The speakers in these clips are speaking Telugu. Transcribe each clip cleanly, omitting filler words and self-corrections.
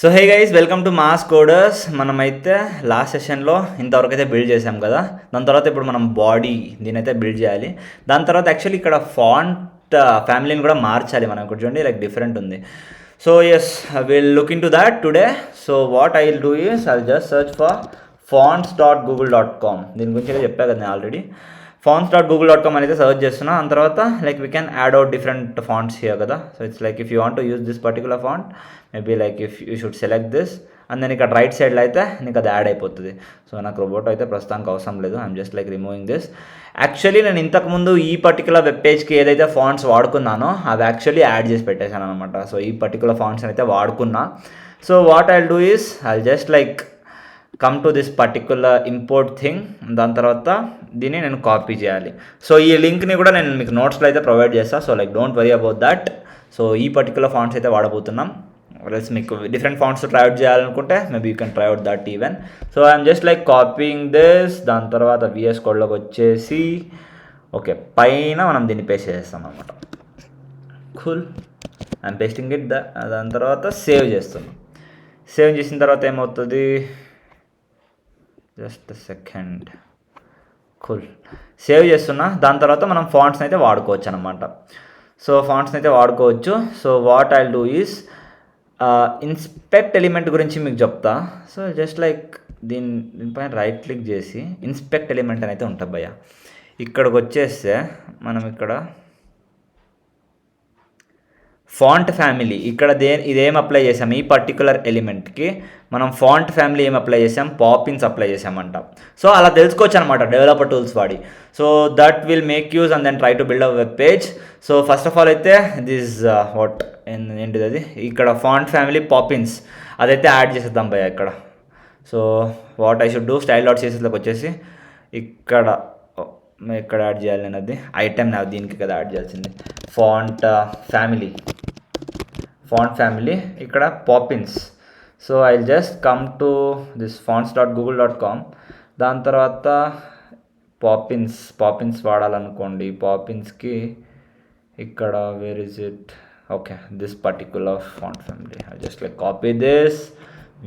So hey guys, welcome to mass coders. మనమైతే లాస్ట్ సెషన్లో ఇంతవరకు అయితే బిల్డ్ చేసాం కదా. దాని తర్వాత ఇప్పుడు మనం బాడీ దీనైతే బిల్డ్ చేయాలి. దాని తర్వాత యాక్చువల్లీ ఇక్కడ ఫాంట్ ఫ్యామిలీని కూడా మార్చాలి. మనం ఇక్కడ చూడండి, లైక్ డిఫరెంట్ ఉంది. So yes, will look into that today. So what I will do is I just search for fonts.google.com. దీని గురించి అయితే చెప్పా కదా నేను ఆల్రెడీ. fonts.google.com అనేది సర్చ్ చేస్తున్నా. దాని తర్వాత like we can add out different fonts here కదా. So it's like if you want to use this particular font, maybe like if you should select this and then ఇక్కడ రైట్ సైడ్లో అయితే నీకు అది యాడ్ అయిపోతుంది. సో నాకు రోబోట్ అయితే ప్రస్తుతానికి అవసరం లేదు. I'm just like removing this. Actually నేను ఇంతకుముందు ఈ పర్టికులర్ వెబ్ పేజ్కి ఏదైతే ఫాంట్స్ వాడుకున్నానో అవి యాక్చువల్లీ యాడ్ చేసి పెట్టేశాను అనమాట. సో ఈ పర్టికులర్ ఫాంట్స్ అయితే వాడుకున్నా. So what I'll do is I'll just like come to this particular import thing. దాని తర్వాత దీన్ని నేను కాపీ చేయాలి. సో ఈ లింక్ని కూడా నేను మీకు నోట్స్లో అయితే ప్రొవైడ్ చేస్తాను. So like don't worry about that. So ఈ పర్టికులర్ ఫాంట్స్ అయితే వాడబోతున్నాం. ఎల్స్ మీకు డిఫరెంట్ ఫాంట్స్ ట్రై అవుట్ చేయాలనుకుంటే maybe you can try out that even. So I'm just like copying this. దాని తర్వాత విఎస్ కోడ్లోకి వచ్చేసి ఓకే పైన మనం దీన్ని పేస్ట్ చేస్తాం అనమాట. Cool, I'm pasting it. దాని తర్వాత సేవ్ చేస్తున్నాం. సేవ్ చేసిన తర్వాత ఏమవుతుంది, జస్ట్ సెకండ్. కూల్, సేవ్ చేస్తున్నా. దాని తర్వాత మనం ఫాంట్స్ని అయితే వాడుకోవచ్చు అనమాట. సో ఫాంట్స్ని అయితే వాడుకోవచ్చు. So what I'll do is inspect element గురించి మీకు చెప్తా. సో జస్ట్ లైక్ దీనిపైన రైట్ క్లిక్ చేసి ఇన్స్పెక్ట్ ఎలిమెంట్ అని అయితే ఉంటుంది భయ్య. ఇక్కడికి వచ్చేస్తే మనం ఇక్కడ ఫాంట్ ఫ్యామిలీ ఇక్కడ ఇదేం అప్లై చేసాం, ఈ పర్టికులర్ ఎలిమెంట్కి మనం ఫాంట్ ఫ్యామిలీ ఏం అప్లై చేసాం, పాపిన్స్ అప్లై చేసామంట. సో అలా తెలుసుకోవచ్చు అనమాట డెవలపర్ టూల్స్ వాడి. So that will make use and then try to build a web page. So first of all అయితే దిస్ వాట్ ఏంటిది అది, ఇక్కడ ఫాంట్ ఫ్యామిలీ పాపిన్స్ అదైతే యాడ్ చేసేద్దాం భయ్య ఇక్కడ. So what I should do, style dot సిఎస్ఎస్లోకి వచ్చేసి ఇక్కడ ఎక్కడ యాడ్ చేయాలి నేను అది ఐటెమ్ నా దీనికి కదా యాడ్ చేయాల్సింది. ఫాంట్ ఫ్యామిలీ ఇక్కడ Poppins. So I just come to this fonts.google.com. దాని తర్వాత పాపిన్స్ వాడాలనుకోండి. పాపిన్స్కి ఇక్కడ where is it, okay this particular font family. I just like copy this.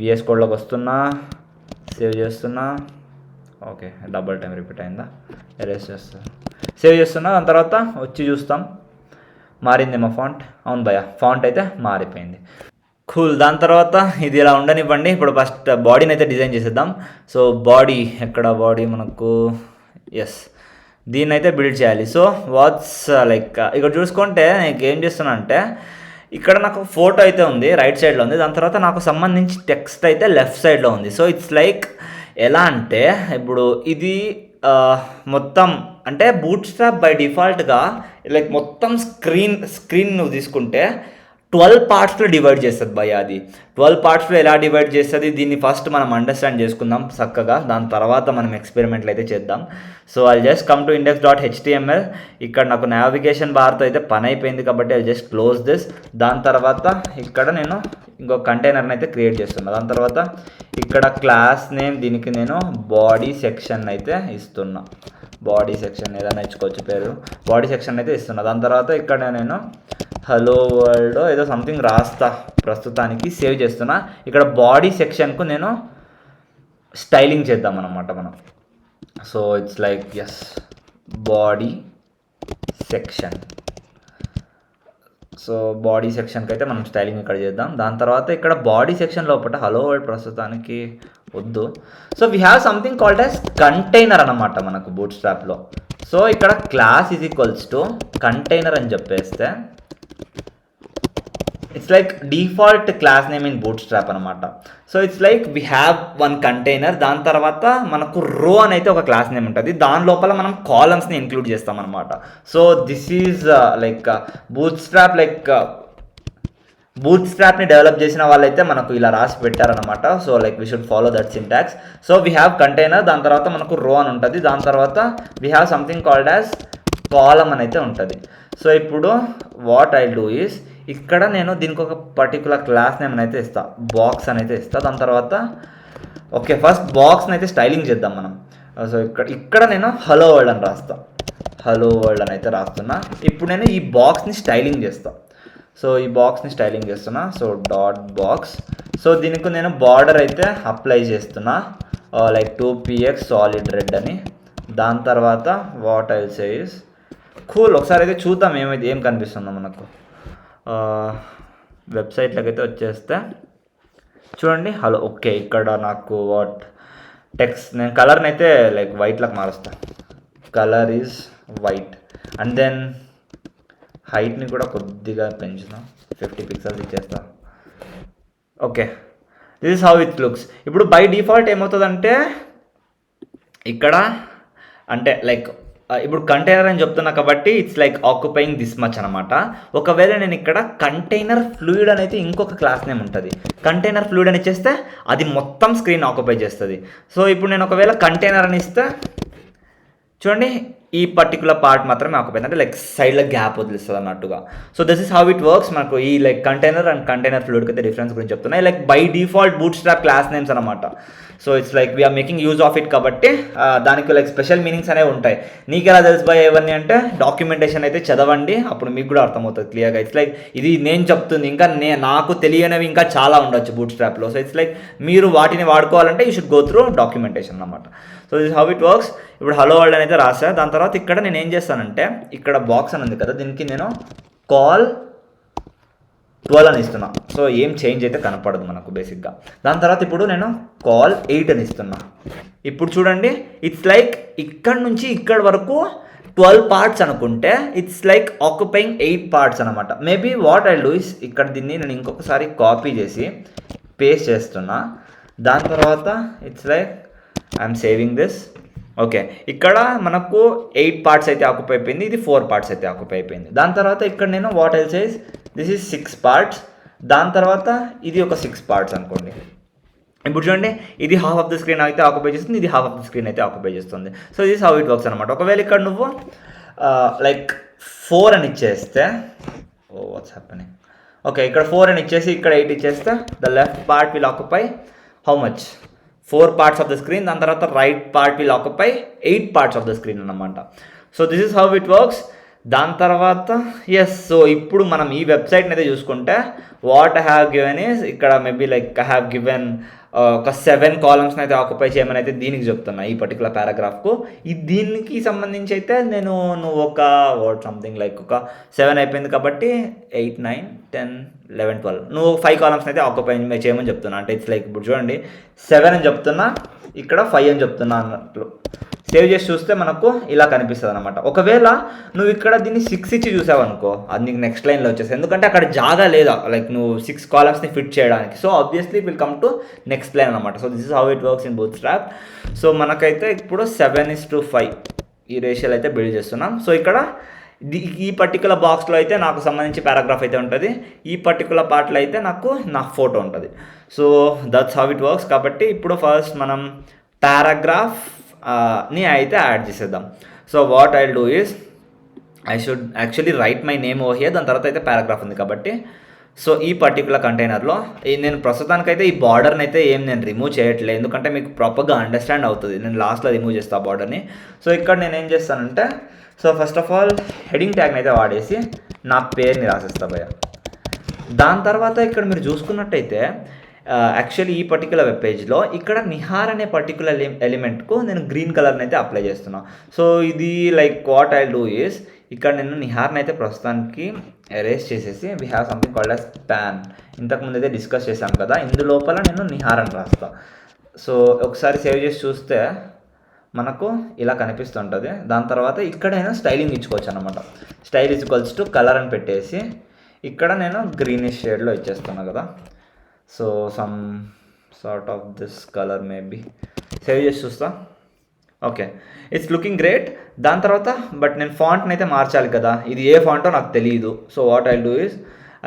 VS కోడ్లోకి వస్తున్నా, సేవ్ చేస్తున్నా. ఓకే డబుల్ టైం రిపీట్ అయిందా, ఎరేస్ చేస్తాను, సేవ్ చేస్తున్నా. దాని తర్వాత వచ్చి చూస్తాం మారిందేమో ఫాంట్. అవును భయ్య, ఫాంట్ అయితే మారిపోయింది. కూల్. దాని తర్వాత ఇది ఇలా ఉండనివ్వండి. ఇప్పుడు ఫస్ట్ బాడీని అయితే డిజైన్ చేసేద్దాం. సో బాడీ ఎక్కడ, బాడీ మనకు ఎస్ దీన్ని అయితే బిల్డ్ చేయాలి. సో వాట్స్ లైక్ ఇక్కడ చూసుకుంటే నేను ఏం చేస్తున్నా అంటే ఇక్కడ నాకు ఫోటో అయితే ఉంది రైట్ సైడ్లో ఉంది. దాని తర్వాత నాకు సంబంధించి టెక్స్ట్ అయితే లెఫ్ట్ సైడ్లో ఉంది. సో ఇట్స్ లైక్ ఎలా అంటే ఇప్పుడు ఇది మొత్తం అంటే బూట్ స్ట్రాప్ బై డిఫాల్ట్గా లైక్ మొత్తం స్క్రీన్ నువ్వు తీసుకుంటే 12 పార్ట్స్లో డివైడ్ చేస్తుంది భయ్య. అది 12 పార్ట్స్లో ఎలా డివైడ్ చేస్తుంది దీన్ని ఫస్ట్ మనం అండర్స్టాండ్ చేసుకుందాం చక్కగా. దాని తర్వాత మనం ఎక్స్పెరిమెంట్లు అయితే చేద్దాం. So I just come to index.html. ఇక్కడ నాకు నావిగేషన్ బార్తో అయితే పని అయిపోయింది కాబట్టి ఐ జస్ట్ క్లోజ్ దిస్. దాని తర్వాత ఇక్కడ నేను ఇంకో కంటైనర్ని అయితే క్రియేట్ చేస్తున్నా. దాని తర్వాత ఇక్కడ క్లాస్ నేమ్ దీనికి నేను బాడీ సెక్షన్ అయితే ఇస్తున్నా. బాడీ సెక్షన్ ఏదైనా ఇచ్చుకోవచ్చు పేరు, బాడీ సెక్షన్ అయితే ఇస్తున్నా. దాని తర్వాత ఇక్కడ నేను హలో వరల్డ్ ఏదో సంథింగ్ రాస్తా. ప్రస్తుతానికి సేవ్ చేస్తున్నా. ఇక్కడ బాడీ సెక్షన్కు నేను స్టైలింగ్ చేద్దాం అన్నమాట మనం. So it's like as body section. So body సెక్షన్కి అయితే మనం స్టైలింగ్ ఇక్కడ చేద్దాం. దాని తర్వాత ఇక్కడ బాడీ సెక్షన్ లోపల హలో వరల్డ్ ప్రస్తుతానికి వద్దు. So we have something called as container అనమాట మనకు బూట్ స్ట్రాప్లో. సో ఇక్కడ class is equals to container అని చెప్పేస్తే it's like default class name in bootstrap అనమాట. So it's like we have one container. దాని తర్వాత మనకు రో అని అయితే ఒక క్లాస్ నేమ్ ఉంటుంది. దాని లోపల మనం కాలమ్స్ని ఇంక్లూడ్ చేస్తాం అనమాట. So this is like bootstrap like బూట్ స్ట్రాప్ని డెవలప్ చేసిన వాళ్ళైతే మనకు ఇలా రాసి పెట్టారనమాట. So like we should follow that syntax. So we have container, దాని తర్వాత మనకు రో అని ఉంటుంది. దాని తర్వాత we have something called as column అని అయితే ఉంటుంది. సో ఇప్పుడు వాట్ ఐ డూ ఈస్ ఇక్కడ నేను దీనికి ఒక పర్టికులర్ క్లాస్ నేమ్ అయితే ఇస్తా, బాక్స్ అని అయితే ఇస్తా. దాని తర్వాత ఓకే ఫస్ట్ బాక్స్ని అయితే స్టైలింగ్ చేద్దాం మనం. సో ఇక్కడ నేను హలో వరల్డ్ అని రాస్తా, హలో వరల్డ్ అని అయితే రాస్తున్నా. ఇప్పుడు నేను ఈ బాక్స్ని స్టైలింగ్ చేస్తా. సో ఈ బాక్స్ని స్టైలింగ్ చేస్తున్నా. So dot box. సో దీనికి నేను బార్డర్ అయితే అప్లై చేస్తున్నా, లైక్ 2px సాలిడ్ రెడ్ అని. దాని తర్వాత what I say is cool. ఒకసారి అయితే చూద్దాం ఏం కనిపిస్తుందో మనకు. వెబ్సైట్లోకి అయితే వచ్చేస్తే చూడండి. Hello, okay. ఇక్కడ నాకు వాట్ టెక్స్ట్, నేను కలర్ని అయితే లైక్ వైట్లోకి మారుస్తాను. Colour is white. And then హైట్ని కూడా కొద్దిగా పెంచుతాం, 50 పిక్సెల్స్ ఇచ్చేస్తా. Okay, this is how it looks. ఇప్పుడు బై డిఫాల్ట్ ఏమవుతుందంటే ఇక్కడ అంటే లైక్ ఇప్పుడు కంటైనర్ అని చెప్తున్నా కాబట్టి it's like occupying this much అనమాట. ఒకవేళ నేను ఇక్కడ కంటైనర్ ఫ్లూయిడ్ అనేది ఇంకొక క్లాస్ నేమ్ ఉంటుంది. కంటైనర్ ఫ్లూయిడ్ అని ఇచ్చేస్తే అది మొత్తం స్క్రీన్ ఆక్యుపై చేస్తుంది. సో ఇప్పుడు నేను ఒకవేళ కంటైనర్ అని ఇస్తే చూడండి, ఈ పర్టికులర్ పార్ట్ మాత్రమే ఆక్యుపై, అంటే లైక్ సైడ్లో గ్యాప్ వదిలిస్తుంది అన్నట్టుగా. So this is how it works. మనకు ఈ లైక్ కంటైనర్ అండ్ కంటైనర్ ఫ్లూయిడ్కి అయితే డిఫరెన్స్ గురించి చెప్తున్నాయి. Like by default bootstrap class names అనమాట. So it's like we're making use of it కాబట్టి దానికి లైక్ స్పెషల్ మీనింగ్స్ అనేవి ఉంటాయి. నీకు ఎలా తెలుసు బాయ్ ఏవన్నీ అంటే డాక్యుమెంటేషన్ అయితే చదవండి, అప్పుడు మీకు కూడా అర్థమవుతుంది క్లియర్గా. ఇట్స్ లైక్ ఇది నేను చెప్తుంది, ఇంకా నాకు తెలియనివి ఇంకా చాలా ఉండొచ్చు బూట్ స్ట్రాప్లో. సో ఇట్స్ లైక్ మీరు వాటిని వాడుకోవాలంటే you should go through documentation అనమాట. So this how it works. ఇప్పుడు హలో వరల్డ్ అని అయితే రాసా. దాని తర్వాత ఇక్కడ నేను ఏం చేస్తానంటే ఇక్కడ బాక్స్ అని ఉంది కదా, దీనికి నేను కాల్ 12 అని ఇస్తున్నా. సో ఏం చేంజ్ అయితే కనపడదు మనకు బేసిక్గా. దాని తర్వాత ఇప్పుడు నేను కాల్ 8 అని ఇస్తున్నా. ఇప్పుడు చూడండి, ఇట్స్ లైక్ ఇక్కడ నుంచి ఇక్కడ వరకు 12 పార్ట్స్ అనుకుంటే ఇట్స్ లైక్ ఆక్యుపైయింగ్ 8 పార్ట్స్ అనమాట. Maybe what I do is ఇక్కడ దీన్ని నేను ఇంకొకసారి కాపీ చేసి పేస్ట్ చేస్తున్నా. దాని తర్వాత it's like I'm saving this. Okay, ఇక్కడ మనకు 8 పార్ట్స్ అయితే ఆక్యుపై అయిపోయింది, ఇది 4 పార్ట్స్ అయితే ఆక్యుపై అయిపోయింది. దాని తర్వాత ఇక్కడ నేను what I'll says this is 6 parts. దాని తర్వాత ఇది ఒక 6 పార్ట్స్ అనుకోండి. ఇప్పుడు చూడండి, ఇది హాఫ్ ఆఫ్ ద స్క్రీన్ అయితే ఆక్యుపై చేస్తుంది, ఇది హాఫ్ ఆఫ్ ద స్క్రీన్ అయితే ఆక్యుపై చేస్తుంది. So this how it works అనమాట. ఒకవేళ ఇక్కడ నువ్వు లైక్ 4 అని ఇచ్చేస్తే, వాట్స్ హ్యాపెనింగ్, ఓకే ఇక్కడ 4 అని ఇచ్చేసి ఇక్కడ 8 ఇచ్చేస్తే the left part will occupy how much 4 parts of the screen. దాని తర్వాత right part will occupy 8 parts of the screen అనమాట. So this is how it works. దాని తర్వాత ఎస్, సో ఇప్పుడు మనం ఈ వెబ్సైట్ని అయితే చూసుకుంటే what I have given is ఇక్కడ maybe like I have given ఒక 7 కాలమ్స్ని అయితే ఆక్యుపై చేయమని అయితే దీనికి చెప్తున్నా, ఈ పర్టికులర్ పారాగ్రాఫ్కు. దీనికి సంబంధించి అయితే నువ్వు ఒక వాట్ సంథింగ్ లైక్ ఒక 7 అయిపోయింది కాబట్టి 8, 9, 10, 11, 12 నువ్వు 5 కాలమ్స్ని అయితే ఆక్యుపై చేయమని చెప్తున్నా. అంటే ఇట్స్ లైక్ ఇప్పుడు చూడండి 7 అని చెప్తున్నా, ఇక్కడ 5 అని చెప్తున్నా అన్నట్లు. సేవ్ చేసి చూస్తే మనకు ఇలా కనిపిస్తుంది అనమాట. ఒకవేళ నువ్వు ఇక్కడ దీన్ని 6 ఇచ్చి చూసావు అనుకో, అది నీకు నెక్స్ట్ లైన్లో వచ్చేసి, ఎందుకంటే అక్కడ జాగా లేదా లైక్ నువ్వు 6 కాలమ్స్ని ఫిట్ చేయడానికి. So obviously will come to next line అనమాట. So this is how it works in bootstrap. సో మనకైతే ఇప్పుడు 7:5 ఈ రేషియోలు అయితే బిల్డ్ చేస్తున్నాం. సో ఇక్కడ ఈ పర్టికులర్ బాక్స్లో అయితే నాకు సంబంధించి పారాగ్రాఫ్ అయితే ఉంటుంది, ఈ పర్టికులర్ పార్ట్లో అయితే నా ఫోటో ఉంటుంది. So that's how it works. కాబట్టి ఇప్పుడు ఫస్ట్ మనం పారాగ్రాఫ్ని అయితే యాడ్ చేసేద్దాం. So what I do is I should actually right my name over here. దాని తర్వాత అయితే పారాగ్రాఫ్ ఉంది కాబట్టి సో ఈ పర్టికులర్ కంటైనర్లో నేను ప్రస్తుతానికైతే ఈ బార్డర్ని అయితే నేను రిమూవ్ చేయట్లేదు, ఎందుకంటే మీకు ప్రాపర్గా అండర్స్టాండ్ అవుతుంది. నేను లాస్ట్లో రిమూవ్ చేస్తాను ఆ బార్డర్ని. సో ఇక్కడ నేను ఏం చేస్తానంటే, so first of all heading ట్యాగ్ని అయితే వాడేసి నా పేరుని రాసేస్తా భయ్య. దాని తర్వాత ఇక్కడ మీరు చూసుకున్నట్టయితే యాక్చువల్లీ ఈ పర్టికులర్ వెబ్ పేజ్లో ఇక్కడ నిహార్ అనే పర్టికులర్ ఎలిమెంట్కు నేను గ్రీన్ కలర్ని అయితే అప్లై చేస్తున్నాను. సో ఇది like what I do is ఇక్కడ నేను నిహార్ని అయితే ప్రస్తుతానికి ఎరేస్ చేసేసి we have something called as pan. ఇంతకుముందు అయితే డిస్కస్ చేశాం కదా, ఇందులోపల నేను నిహార్ అని రాస్తాను. సో ఒకసారి సేవ్ చేసి చూస్తే మనకు ఇలా కనిపిస్తుంటుంది. దాని తర్వాత ఇక్కడైనా స్టైలింగ్ ఇచ్చుకోవచ్చు అనమాట. స్టైల్ ఈక్వల్స్ టు కలర్ అని పెట్టేసి ఇక్కడ నేను గ్రీనిష్ షేడ్లో ఇచ్చేస్తున్నాను కదా. So some sort of this colour maybe. Save చేసి చూస్తా. Okay, it's looking great. దాని తర్వాత బట్ నేను ఫాంట్ని అయితే మార్చాలి కదా, ఇది ఏ ఫాంటో నాకు తెలియదు. So what I do is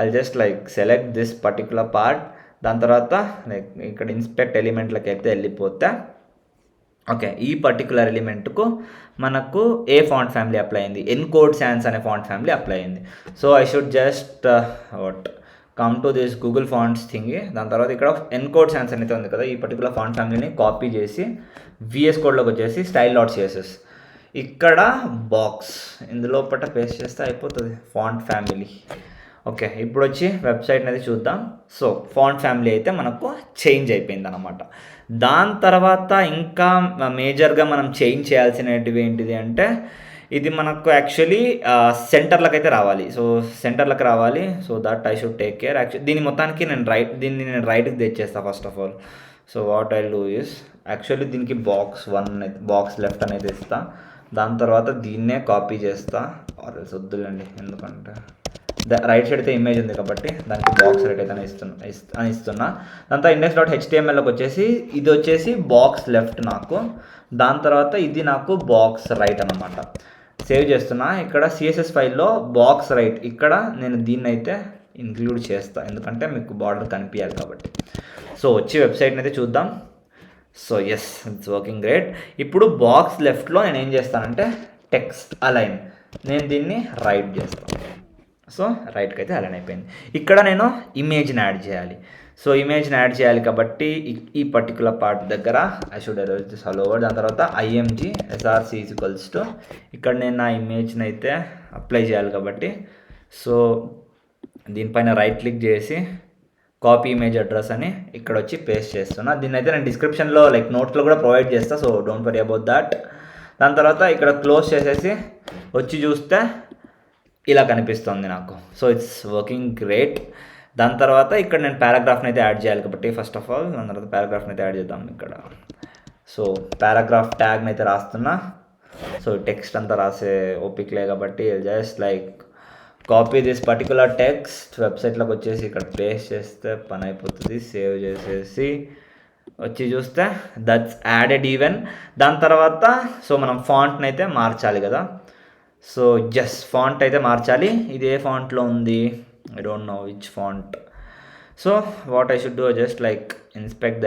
I just like select this particular part. దాని తర్వాత లైక్ ఇక్కడ ఇన్స్పెక్ట్ ఎలిమెంట్లకి అయితే వెళ్ళిపోతే ఓకే, ఈ పర్టికులర్ ఎలిమెంట్కు మనకు ఏ ఫాంట్ ఫ్యామిలీ అప్లై అయింది, ఎన్కోడ్ సాన్స్ అనే ఫాంట్ ఫ్యామిలీ అప్లై అయింది. So I should just what come to this Google fonts thing. దాని తర్వాత ఇక్కడ ఎన్కోడ్ సాన్స్ అనేది ఉంది కదా, ఈ పర్టికులర్ ఫాంట్ ఫ్యామిలీని కాపీ చేసి విఎస్ కోడ్లోకి వచ్చేసి style.css ఇక్కడ బాక్స్ ఇందులో పేస్ట్ చేస్తే అయిపోతుంది ఫాంట్ ఫ్యామిలీ. ఓకే, ఇప్పుడు వచ్చి వెబ్సైట్ అనేది చూద్దాం. సో ఫాంట్ ఫ్యామిలీ అయితే మనకు చేంజ్ అయిపోయింది అనమాట. దాని తర్వాత ఇంకా మేజర్గా మనం చేంజ్ చేయాల్సినవి ఏంటిది అంటే, ఇది మనకు యాక్చువల్లీ సెంటర్లకు అయితే రావాలి. సో సెంటర్లకు రావాలి. So that I should take care. Actually దీని మొత్తానికి దీన్ని నేను రైట్కి తెచ్చేస్తాను first of all. So what I do is, actually దీనికి బాక్స్ లెఫ్ట్ అనేది ఇస్తా. దాని తర్వాత దీన్నే కాపీ చేస్తా. వద్దులేండి, ఎందుకంటే రైట్ సైడ్ అయితే ఇమేజ్ ఉంది కాబట్టి దానికి బాక్స్ రైట్ అయితే ఇస్తున్నా. దాంతో index.htmlలోకి వచ్చేసి ఇది వచ్చేసి బాక్స్ లెఫ్ట్ నాకు. దాని తర్వాత ఇది నాకు బాక్స్ రైట్ అనమాట. సేవ్ చేస్తున్నా. ఇక్కడ CSS ఫైల్లో బాక్స్ రైట్ ఇక్కడ నేను దీన్ని అయితే ఇంక్లూడ్ చేస్తా, ఎందుకంటే మీకు బార్డర్ కనిపించాలి కాబట్టి. సో వచ్చి వెబ్సైట్ని అయితే చూద్దాం. So yes, it's working great. ఇప్పుడు బాక్స్ లెఫ్ట్లో నేను ఏం చేస్తానంటే టెక్స్ట్ అలైన్, నేను దీన్ని రైట్ చేస్తాను. సో రైట్కి అయితే అలైన్ అయిపోయింది. ఇక్కడ నేను ఇమేజ్ని యాడ్ చేయాలి. సో ఇమేజ్ని యాడ్ చేయాలి కాబట్టి ఈ పర్టికులర్ పార్ట్ దగ్గర I should arrange this all over. దాని తర్వాత img src = ఇక్కడ నేను నా ఇమేజ్ని అయితే అప్లై చేయాలి కాబట్టి, సో దీనిపైన రైట్ క్లిక్ చేసి కాపీ ఇమేజ్ అడ్రస్ అని ఇక్కడ వచ్చి పేస్ట్ చేస్తున్నా. దీన్ని అయితే నేను డిస్క్రిప్షన్లో నోట్స్లో కూడా ప్రొవైడ్ చేస్తాను. So don't worry about that. దాని తర్వాత ఇక్కడ క్లోజ్ చేసేసి వచ్చి చూస్తే ఇలా కనిపిస్తుంది నాకు. So it's working great. దాని తర్వాత ఇక్కడ నేను పారాగ్రాఫ్ని అయితే యాడ్ చేయాలి కాబట్టి ఫస్ట్ ఆఫ్ ఆల్ దాని తర్వాత పారాగ్రాఫ్ని అయితే యాడ్ చేద్దాం ఇక్కడ. సో పారాగ్రాఫ్ ట్యాగ్ని అయితే రాస్తున్నా. సో టెక్స్ట్ అంతా రాసే ఓపిక లే కాబట్టి just copy this particular text, వెబ్సైట్లోకి వచ్చేసి ఇక్కడ పేస్ట్ చేస్తే పని అయిపోతుంది. సేవ్ చేసేసి వచ్చి చూస్తే దట్స్ యాడెడ్ ఈవెన్. దాని తర్వాత సో మనం ఫాంట్ని అయితే మార్చాలి కదా. సో జస్ట్ ఫాంట్ అయితే మార్చాలి. ఇది ఏ ఫాంట్లో ఉంది, I don't know which font. So what I should do, just inspect the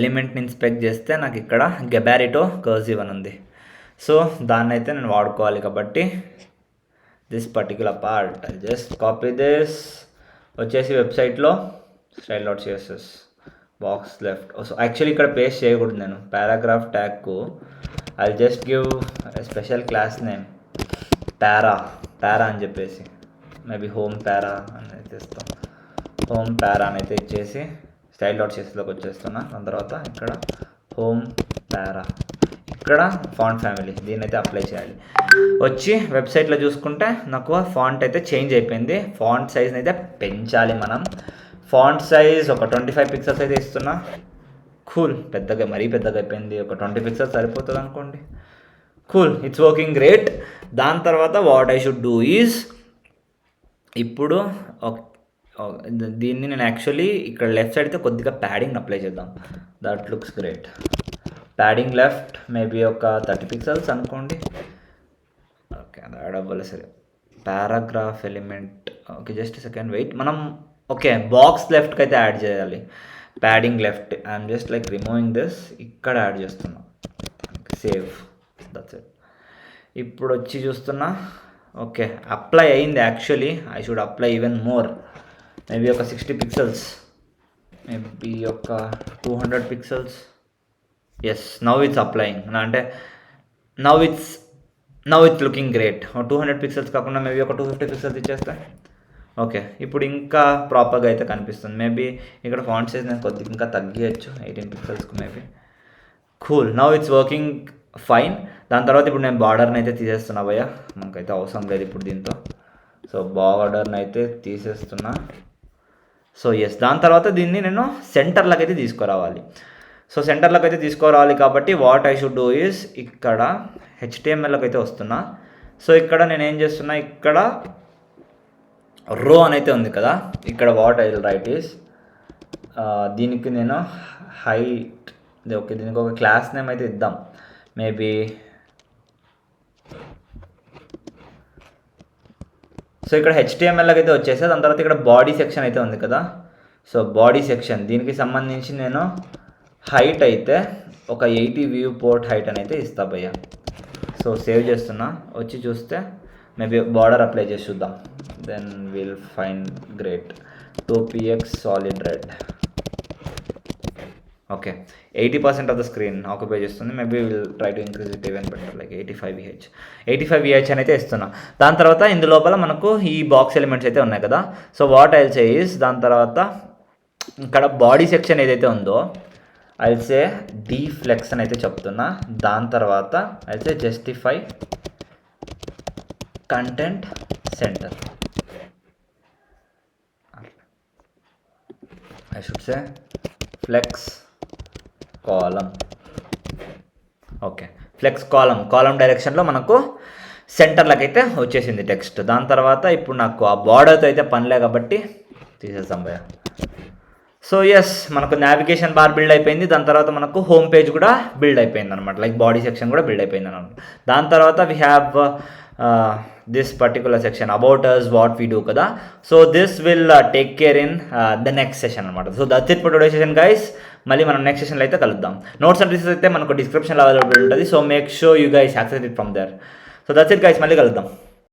ఎలిమెంట్ని ఇన్స్పెక్ట్ చేస్తే నాకు ఇక్కడ గెబారిటో కర్సివ్ అని ఉంది. సో దాన్ని అయితే నేను వాడుకోవాలి కాబట్టి this particular part I just copy this. వచ్చేసి వెబ్సైట్లో style.css box left. So actually ఇక్కడ పేస్ట్ చేయకూడదు నేను. పారాగ్రాఫ్ ట్యాగ్కు I just give special class name para అని చెప్పేసి, మేబీ హోమ్ పారా అని అయితే ఇస్తాం. హోమ్ పారా అని అయితే ఇచ్చేసి style.csలోకి వచ్చేస్తున్నా. దాని తర్వాత ఇక్కడ హోమ్ పారా, ఇక్కడ ఫాంట్ ఫ్యామిలీ, దీన్ని అయితే అప్లై చేయాలి. వచ్చి వెబ్సైట్లో చూసుకుంటే నాకు ఫాంట్ అయితే చేంజ్ అయిపోయింది. ఫాంట్ సైజ్ని అయితే పెంచాలి మనం. ఫాంట్ సైజ్ ఒక 25 పిక్సెల్స్ అయితే ఇస్తున్నా. కూల్, మరీ పెద్దగా అయిపోయింది. ఒక 20 పిక్సెల్స్ సరిపోతుంది అనుకోండి. Cool, it's working great. దాని తర్వాత what I should do is, ఇప్పుడు దీన్ని నేను యాక్చువల్లీ ఇక్కడ లెఫ్ట్ సైడ్ అయితే కొద్దిగా ప్యాడింగ్ అప్లై చేద్దాం. That looks great. Padding left maybe ఒక 30 పిక్సెల్స్ అనుకోండి. ఓకే, అది యాడ్ అవ్వాలి. సరే, paragraph element. Okay, just second wait. మనం ఓకే బాక్స్ లెఫ్ట్కి అయితే యాడ్ చేయాలి. Padding left, I'm just removing this, ఇక్కడ యాడ్ చేస్తున్నా. Save, that's it. ఇప్పుడు వచ్చి చూస్తున్నా. ఓకే, అప్లై అయింది. Actually I should apply even more, maybe ఒక 60 పిక్సెల్స్, మేబీ ఒక 200 pixels. Yes, now it's applying. అంటే now it's looking great. 200 pixels కాకుండా మేబీ ఒక 250 పిక్సెల్స్ ఇచ్చేస్తే ఓకే, ఇప్పుడు ఇంకా ప్రాపర్గా అయితే కనిపిస్తుంది. మేబీ ఇక్కడ ఫాంట్ సైజ్ నేను కొద్దిగా ఇంకా తగ్గియచ్చు 18 పిక్సెల్స్కి maybe. Cool, now it's working fine. దాని తర్వాత ఇప్పుడు నేను బార్డర్ని అయితే తీసేస్తున్నా భయ్యా, మనకైతే అవసరం లేదు ఇప్పుడు దీంతో. సో బార్డర్ని అయితే తీసేస్తున్నా. సో ఎస్, దాని తర్వాత దీన్ని నేను సెంటర్లోకి అయితే తీసుకురావాలి. సో సెంటర్లోకి అయితే తీసుకురావాలి కాబట్టి what I should do is, ఇక్కడ HTMLలోకి అయితే వస్తున్నా. సో ఇక్కడ నేను ఏం చేస్తున్నా, ఇక్కడ రో అని అయితే ఉంది కదా, ఇక్కడ what I will write is, దీనికి నేను హైట్, ఓకే దీనికి ఒక క్లాస్ నేమ్ అయితే ఇద్దాం. మేబీ సో ఇక్కడ HTMLలోకి అయితే వచ్చేసా. దాని తర్వాత ఇక్కడ బాడీ సెక్షన్ అయితే ఉంది కదా. సో బాడీ సెక్షన్, దీనికి సంబంధించి నేను హైట్ అయితే ఒక 80 వ్యూ పోర్ట్ హైట్ అని అయితే ఇస్తా భయ్యా. సో సేవ్ చేస్తున్నా. వచ్చి చూస్తే మేబీ బార్డర్ అప్లై చేసి చూద్దాం. Then will find great 2px solid red. Okay 80% of the screen occupy చేస్తుంది. Maybe will try to increase it even better like 85 VH అని అయితే ఇస్తున్నా. దాని తర్వాత ఇందు లోపల మనకు ఈ బాక్స్ ఎలిమెంట్స్ అయితే ఉన్నాయి కదా. So what I'll say is దాని తర్వాత ఇక్కడ బాడీ సెక్షన్ ఏదైతే ఉందో ఐల్ సే డీఫ్లెక్స్ అని అయితే చెప్తున్నా. దాని తర్వాత I'll say justify content center. I should say flex column. Okay flex column డైరెక్షన్లో మనకు సెంటర్లకు అయితే వచ్చేసింది టెక్స్ట్. దాని తర్వాత ఇప్పుడు నాకు ఆ బార్డర్తో అయితే పనిలే కాబట్టి తీసేద్దాం భయ. సో ఎస్ మనకు నావిగేషన్ బార్ బిల్డ్ అయిపోయింది. దాని తర్వాత మనకు హోమ్ పేజ్ కూడా బిల్డ్ అయిపోయింది అనమాట, లైక్ బాడీ సెక్షన్ కూడా బిల్డ్ అయిపోయింది అనమాట. దాని తర్వాత we have this particular section about us what we do కదా. So this will take care in the next session అనమాట. So that's it for today session guys. మళ్ళీ మనం నెక్స్ట్ సెషన్లో అయితే కలుద్దాం. నోట్స్ అండ్ రిసోర్సెస్ అయితే మనకు డిస్క్రిప్షన్లో అవైలబుల్ ఉంటుంది. So make sure you guys access it from there. So that's it guys, మళ్ళీ కలుద్దాం.